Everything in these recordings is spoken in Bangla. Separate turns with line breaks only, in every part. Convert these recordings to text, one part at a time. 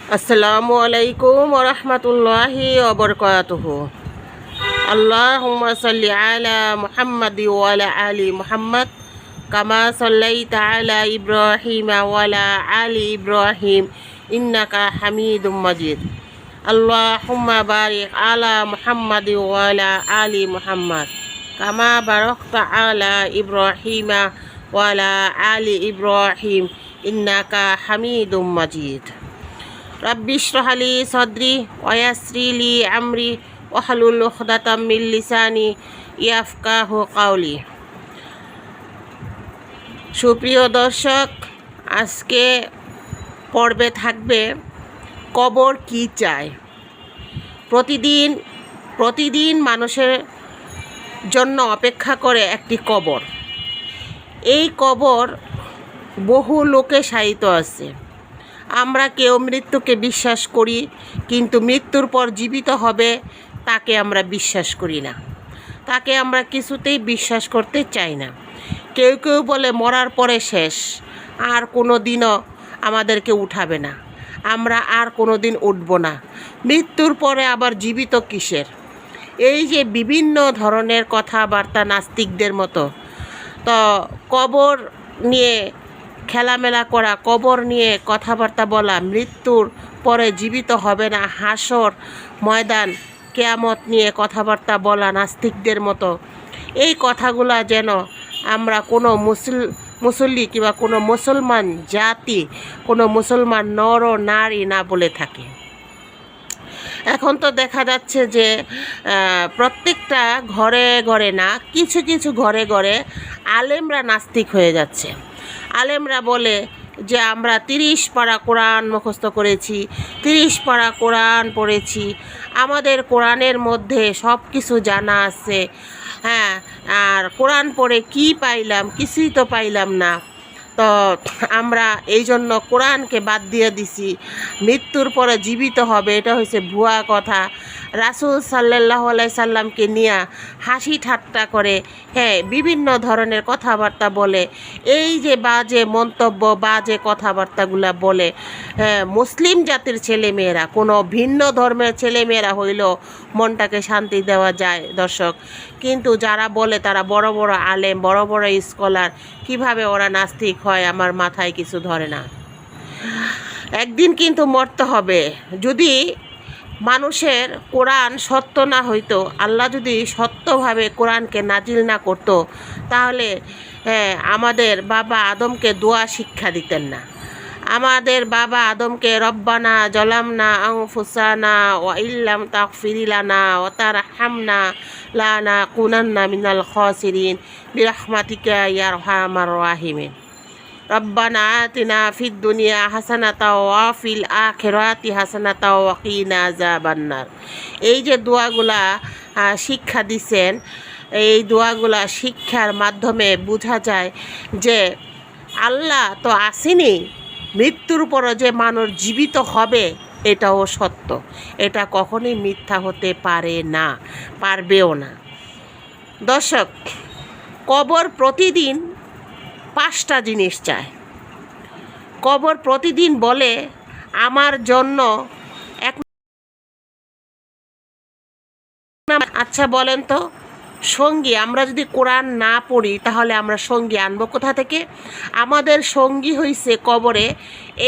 আসসালামু আলাইকুম ওয়া রাহমাতুল্লাহি ওয়া বারাকাতুহু। আল্লাহুম্মা সাল্লি আলা মুহাম্মাদি ওয়া আলা আলি মুহাম্মাদ কামা সাল্লাইতা আলা ইব্রাহিম ওয়া আলা আলি ইব্রাহিম ইন্নাকা হামিদুম মাজিদ। আল্লাহুম্মা বারিক আলা মুহাম্মাদি ওয়া আলা আলি মুহাম্মাদ কামা বারাকতা আলা ইব্রাহিম ওয়া আলা আলি ইব্রাহিম ইন্নাকা হামিদুম মাজিদ। রব্বি ইশরাহ লি সাদরি ওয়া ইয়াসসির লি আমরি ওয়াহলুল উকদাতাম মিন লিসানি ইয়াফকাহু কাওলি। সুপ্রিয় দর্শক, আজকে পর্বে থাকবে কবর কি চায়। প্রতিদিন মানুষের জন্য অপেক্ষা করে একটি কবর। এই কবর বহু লোকে শায়িত আছে। আমরা কেউ মৃত্যুকে বিশ্বাস করি, কিন্তু মৃত্যুর পর জীবিত হবে তাকে আমরা বিশ্বাস করি না, তাকে আমরা কিছুতেই বিশ্বাস করতে চাই না। কেউ কেউ বলে মরার পরে শেষ, আর কোনো দিনও আমাদেরকে উঠাবে না, আমরা আর কোনো দিন উঠব না, মৃত্যুর পরে আবার জীবিত কিসের। এই যে বিভিন্ন ধরনের কথাবার্তা নাস্তিকদের মতো। তো কবর নিয়ে খেলামেলা করা, কবর নিয়ে কথাবার্তা বলা, মৃত্যুর পরে জীবিত হবে না, হাসর ময়দান কেয়ামত নিয়ে কথাবার্তা বলা নাস্তিকদের মতো, এই কথাগুলা যেন আমরা কোনো মুসল্লি কিংবা কোনো মুসলমান জাতি, কোনো মুসলমান নর ও নারী না বলে থাকে। এখন তো দেখা যাচ্ছে যে প্রত্যেকটা ঘরে ঘরে না, কিছু কিছু ঘরে ঘরে আলেমরা নাস্তিক হয়ে যাচ্ছে। আলেমরা বলে যে আমরা 30 পারা কোরআন মুখস্থ করেছি, 30 পারা কোরআন পড়েছি, আমাদের কোরআনের মধ্যে সব কিছু জানা আছে। হ্যাঁ, আর কোরআন পড়ে কি পাইলাম? কিছুই তো পাইলাম না। তো আমরা এই জন্য কোরআনকে বাদ দিয়ে দিছি, মৃত্যুর পরে জীবিত হবে, এটা হচ্ছে ভুয়া কথা। রাসূল সাল্লাল্লাহু আলাইহি সাল্লামকে নিয়ে হাসি ঠাট্টা করে, হ্যাঁ, বিভিন্ন ধরনের কথাবার্তা বলে। এই যে বাজে মন্তব্য, বাজে কথাবার্তাগুলা বলে, হ্যাঁ, মুসলিম জাতির ছেলেমেয়েরা, কোনো ভিন্ন ধর্মের ছেলেমেয়েরা হইলেও মনটাকে শান্তি দেওয়া যায় দর্শক। কিন্তু যারা বলে তারা বড় বড় আলেম, বড় বড় স্কলার, কিভাবে ওরা নাস্তিক হয় আমার মাথায় কিছু ধরে না। একদিন কিন্তু মরতে হবে। যদি মানুষের কোরআন সত্য না হইতো, আল্লাহ যদি সত্যভাবে কোরআনকে নাজিল না করতো, তাহলে আমাদের বাবা আদমকে দোয়া শিক্ষা দিতেন না। আমাদের বাবা আদমকে রব্বানা জলামনা আনফুসানা ওয়া ইল্লাম তাগফির লানা ওয়া তারহামনা লানাকুনান্না মিনাল খাসিরিন বিরহমাতিকা ইয়া আরহামার রাহিমিন। রব্বানা আতিনা ফিদ দুনিয়া হাসানাতাও ওয়া ফিল আখিরাতি হাসানাতাও ওয়া কিনা আযাবান্নার। এই যে দোয়াগুলা শিক্ষা দিছেন, এই দোয়াগুলা শিক্ষার মাধ্যমে বোঝা যায় যে আল্লাহ তো আসেনি, মৃত্যুর পরে যে মানুষ জীবিত হবে এটাও সত্য, এটা কখনোই মিথ্যা হতে পারে না, পারবেও না। দর্শক, কবর প্রতিদিন 5টা জিনিস চায়। কবর প্রতিদিন বলে আমার জন্য এক। আচ্ছা বলেন তো, সঙ্গী আমরা যদি কোরআন না পড়ি তাহলে আমরা সঙ্গী আনবো কোথা থেকে? আমাদের সঙ্গী হইছে কবরে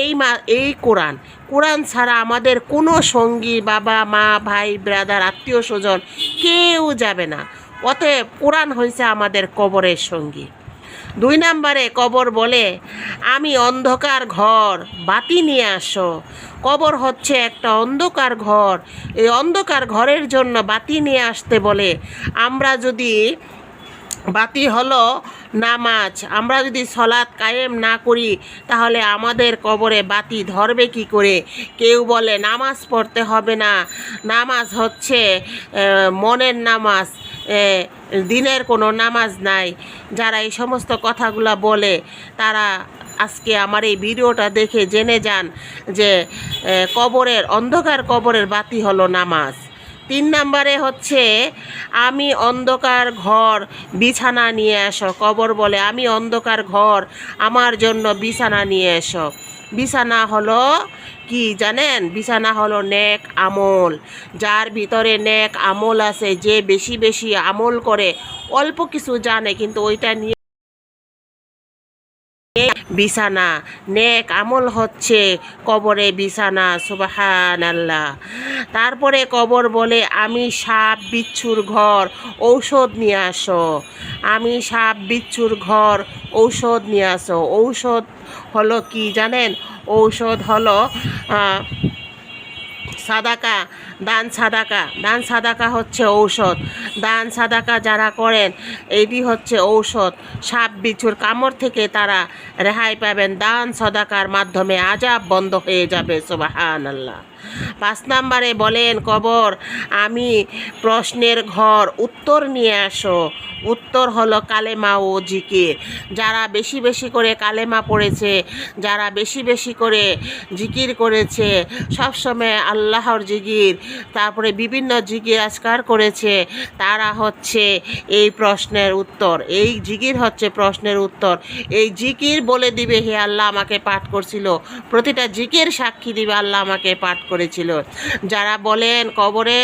এই কোরআন। কোরআন ছাড়া আমাদের কোনো সঙ্গী, বাবা মা ভাই ব্রাদার আত্মীয় স্বজন কেউ যাবে না। অতএব কোরআন হইছে আমাদের কবরের সঙ্গী। 2 নম্বরে কবর বলে আমি অন্ধকার ঘর, বাতি নিয়ে আসো। কবর হচ্ছে একটা অন্ধকার ঘর, এই অন্ধকার ঘরের জন্য বাতি নিয়ে আসতে বলে। আমরা যদি বাতি হলো নামাজ, আমরা যদি সলাৎ কায়েম না করি তাহলে আমাদের কবরে বাতি ধরবে কি করে? কেউ বলে নামাজ পড়তে হবে না, নামাজ হচ্ছে মনের নামাজ, দিনের কোনো নামাজ নাই। যারা এই সমস্ত কথাগুলো বলে তারা আজকে আমার এই ভিডিওটা দেখে জেনে যান যে অন্ধকার কবরের বাতি হলো নামাজ। 3 নম্বরে হচ্ছে আমি অন্ধকার ঘর, বিছানা নিয়ে এসো। কবর বলে আমি অন্ধকার ঘর, আমার জন্য বিছানা নিয়ে এসো। বিছানা হলো কি জানেন? বিছানা হলো নেক আমল। যার ভিতরে নেক আমল আছে, যে বেশি বেশি আমল করে, অল্প কিছু জানে কিন্তু ওইটা নিয়ে বিছানা, নেক আমল হচ্ছে কবরে বিছানা। সুবহানাল্লাহ। তারপরে কবর বলে, আমি সাপ বিচ্ছুর ঘর, ঔষধ নিয়ে আসো। আমি সাপ বিচ্ছুর ঘর, ঔষধ নিয়ে আসো। ঔষধ হলো কি জানেন? ঔষধ হলো সাদাকা, দান সাদাকা। দান সাদাকা হচ্ছে ঔষধ। দান সাদাকা যারা করেন, এটি হচ্ছে ঔষধ। সাপ বিচ্ছুর কামড় থেকে তারা রেহাই পাবেন। দান সাদাকার মাধ্যমে আযাব বন্ধ হয়ে যাবে। সুবহানাল্লাহ। 5 নম্বরে বলেন কবর, আমি প্রশ্নের ঘর, উত্তর নিয়ে আসো। উত্তর হলো কালেমা ও জিকির। যারা বেশি বেশি করে কালেমা পড়েছে, যারা বেশি বেশি করে জিকির করেছে, সবসময় আল্লাহর জিকির, তারপরে বিভিন্ন জিকির আজকার করেছে, তারা হচ্ছে এই প্রশ্নের উত্তর। এই জিকির হচ্ছে প্রশ্নের উত্তর। এই জিকির বলে দিবে, হে আল্লাহ আমাকে পাঠ করছিল। প্রতিটা জিকির সাক্ষী দিবে আল্লাহ আমাকে পাঠ করেছিল। যারা বলেন কবরে,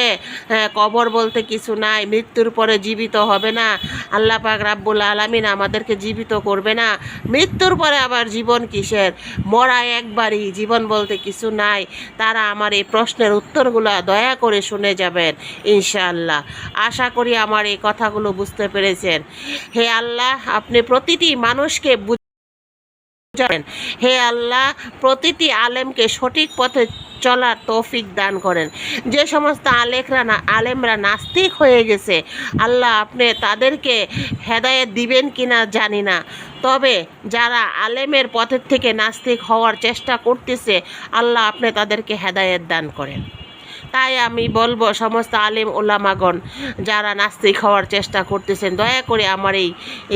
কবর বলতে কিছু নাই, মৃত্যুর পরে জীবিত হবে না, আল্লাহ পাক রাব্বুল আলামিন আমাদেরকে জীবিত করবে না, মৃত্যুর পরে আবার জীবন কিসের, মরা একবারই, জীবন বলতে কিছু নাই, তারা আমার এই প্রশ্নের উত্তরগুলো দয়া করে শুনে যাবেন ইনশাআল্লাহ। আশা করি আমার এই কথাগুলো বুঝতে পেরেছেন। হে আল্লাহ, আপনি প্রতিটি মানুষকে বুঝাবেন। হে আল্লাহ, প্রতিটি আলেমকে সঠিক পথে চলার তৌফিক দান করেন। যে সমস্ত আলেমরা নাস্তিক হয়ে গেছে, আল্লাহ আপনি তাদেরকে হেদায়েত দিবেন কিনা জানি না, তবে যারা আলেমের পথের থেকে নাস্তিক হওয়ার চেষ্টা করতেছে, আল্লাহ আপনি তাদেরকে হেদায়েত দান করেন। তাই আমি বলবো, সমস্ত আলেম ওলামাগণ যারা নাস্তিক হওয়ার চেষ্টা করতেছেন, দয়া করে আমার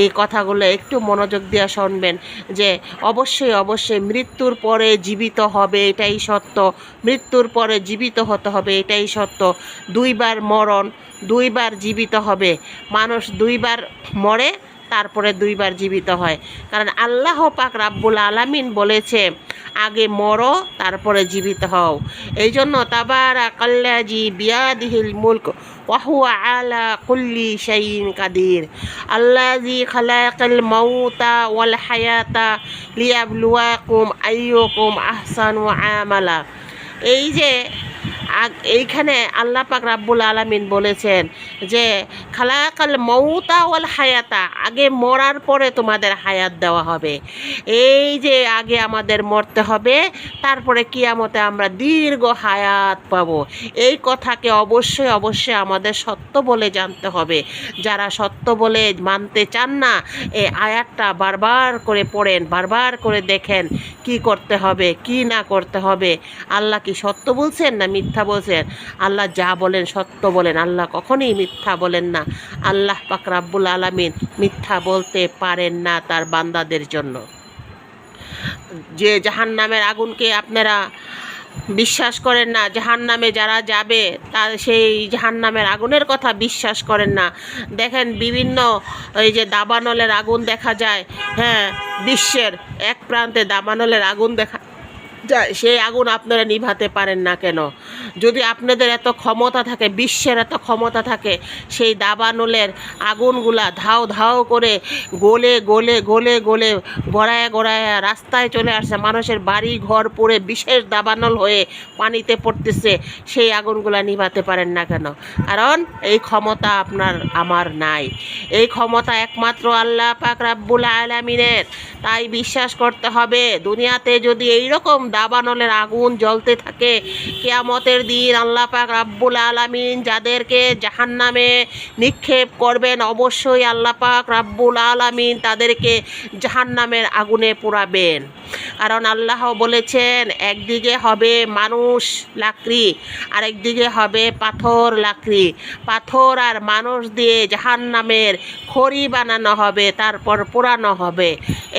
এই কথাগুলো একটু মনোযোগ দিয়ে শুনবেন, যে অবশ্যই অবশ্যই মৃত্যুর পরে জীবিত হবে, এটাই সত্য। মৃত্যুর পরে জীবিত হতে হবে, এটাই সত্য। 2 বার মরণ, 2 বার জীবিত হবে। মানুষ 2 বার মরে, তারপরে 2 বার জীবিত হয়। কারণ আল্লাহ পাক রাব্বুল আলামিন বলেছে, আগে মরো তারপরে জীবিত হও। এই জন্য তাবারাকাল্লাযী বিয়াদিহিল মুলক ওয়া হুয়া আলা কুল্লি শাইইন কাদির, আল্লাযী খালাকাল মাউতা ওয়াল হায়াতা লিয়াবলুয়াকুম আইয়ুকুম আহসানু আমালা। এই যে এইখানে আল্লাহ পাক রাব্বুল আলামিন বলেছেন যে খালাকাল মাউতা ওয়াল হায়াতা, আগে মরার পরে তোমাদের হায়াত দেওয়া হবে। এই যে আগে আমাদের মরতে হবে, তারপরে কিয়ামতে আমরা দীর্ঘ হায়াত পাব। এই কথাকে অবশ্যই অবশ্যই আমাদের সত্য বলে জানতে হবে। যারা সত্য বলে মানতে চান না, এই আয়াতটা বারবার করে পড়েন, বারবার করে দেখেন কি করতে হবে, কি না করতে হবে। আল্লাহ কি সত্য বলছেন না মিথ্যা বলছেন? আল্লাহ যা বলেন সত্য বলেন, আল্লাহ কখনোই মিথ্যা বলেন না। আল্লাহ পাক রাব্বুল আলামিন মিথ্যা বলতে পারেন না তার বান্দাদের জন্য। যে জাহান্নামের আগুনকে আপনারা বিশ্বাস করেন না, জাহান্নামে যারা যাবে তার সেই জাহান্নামের আগুনের কথা বিশ্বাস করেন না। দেখেন বিভিন্ন এই যে দাবানলের আগুন দেখা যায়, হ্যাঁ, বিশ্বের এক প্রান্তে দাবানলের আগুন দেখা যায়, সেই আগুন আপনারা নিভাতে পারেন না কেন? যদি আপনাদের এত ক্ষমতা থাকে, বিশ্বের এত ক্ষমতা থাকে, সেই দাবানলের আগুনগুলা ধাও ধাও করে গলে গলে গলে গলে গড়ায় গড়ায় রাস্তায় চলে আসছে, মানুষের বাড়ি ঘর পুড়ে বিশেষ দাবানল হয়ে পানিতে পড়তেছে, সেই আগুনগুলা নিভাতে পারেন না কেন? কারণ এই ক্ষমতা আপনার আমার নাই। এই ক্ষমতা একমাত্র আল্লাহ পাক রাব্বুল আলামিনের। তাই বিশ্বাস করতে হবে, দুনিয়াতে যদি এইরকম দাবানলের আগুন জ্বলতে থাকে, কিয়ামতের দিন আল্লাহ পাক রাব্বুল আলামিন যাদেরকে জাহান্নামে নিক্ষেপ করবেন, অবশ্যই আল্লাহ পাক রাব্বুল আলামিন তাদেরকে জাহান্নামের আগুনে পোড়াবেন। কারণ আল্লাহ বলেছেন, একদিকে হবে মানুষ লাকড়ি, আরেকদিকে হবে পাথর লাকড়ি। পাথর আর মানুষ দিয়ে জাহান্নামের খড়ি বানানো হবে, তারপর পোড়ানো হবে।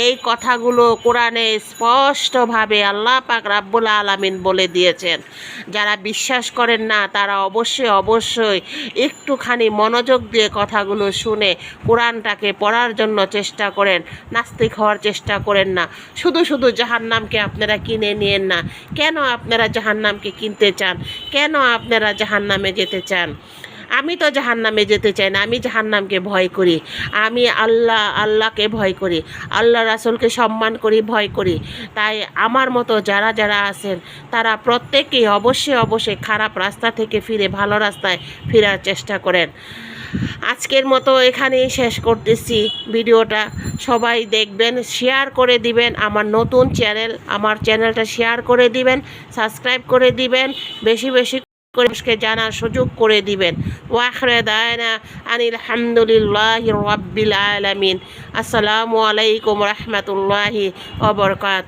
এই কথাগুলো কোরআনে স্পষ্টভাবে আল্লাহ পাক রাব্বুল আলামিন বলে দিয়েছেন। যারা বিশ্বাস করেন না, তারা অবশ্যই অবশ্যই একটুখানি মনোযোগ দিয়ে কথাগুলো শুনে কোরআনটাকে পড়ার জন্য চেষ্টা করেন, নাস্তিক হওয়ার চেষ্টা করেন না। শুধু শুধু শুধু জাহান্নামকে আপনারা কিনে নিয়েন না। কেন আপনারা জাহান্নামকে কিনতে চান? কেন আপনারা জাহান্নামে যেতে চান? আমি তো জাহান্নামে যেতে চাই না, আমি জাহান্নামকে ভয় করি। আমি আল্লাহকে ভয় করি, আল্লাহ রাসূলকে সম্মান করি, ভয় করি। তাই আমার মতো যারা যারা আছেন তারা প্রত্যেকেই অবশ্যই খারাপ রাস্তা থেকে ফিরে ভালো রাস্তায় ফেরার চেষ্টা করেন। আজকের মতো এখানেই শেষ করতেছি ভিডিওটা। সবাই দেখবেন, শেয়ার করে দিবেন আমার নতুন চ্যানেল, আমার চ্যানেলটা শেয়ার করে দিবেন, সাবস্ক্রাইব করে দিবেন, বেশি বেশি করে মানুষকে জানার সুযোগ করে দিবেন। ওয়াখিরু দাওয়ানা আনিল হামদুলিল্লাহি রাব্বিল আলামিন। আসসালামু আলাইকুম রাহমাতুল্লাহি ওয়া বারাকাতুহু।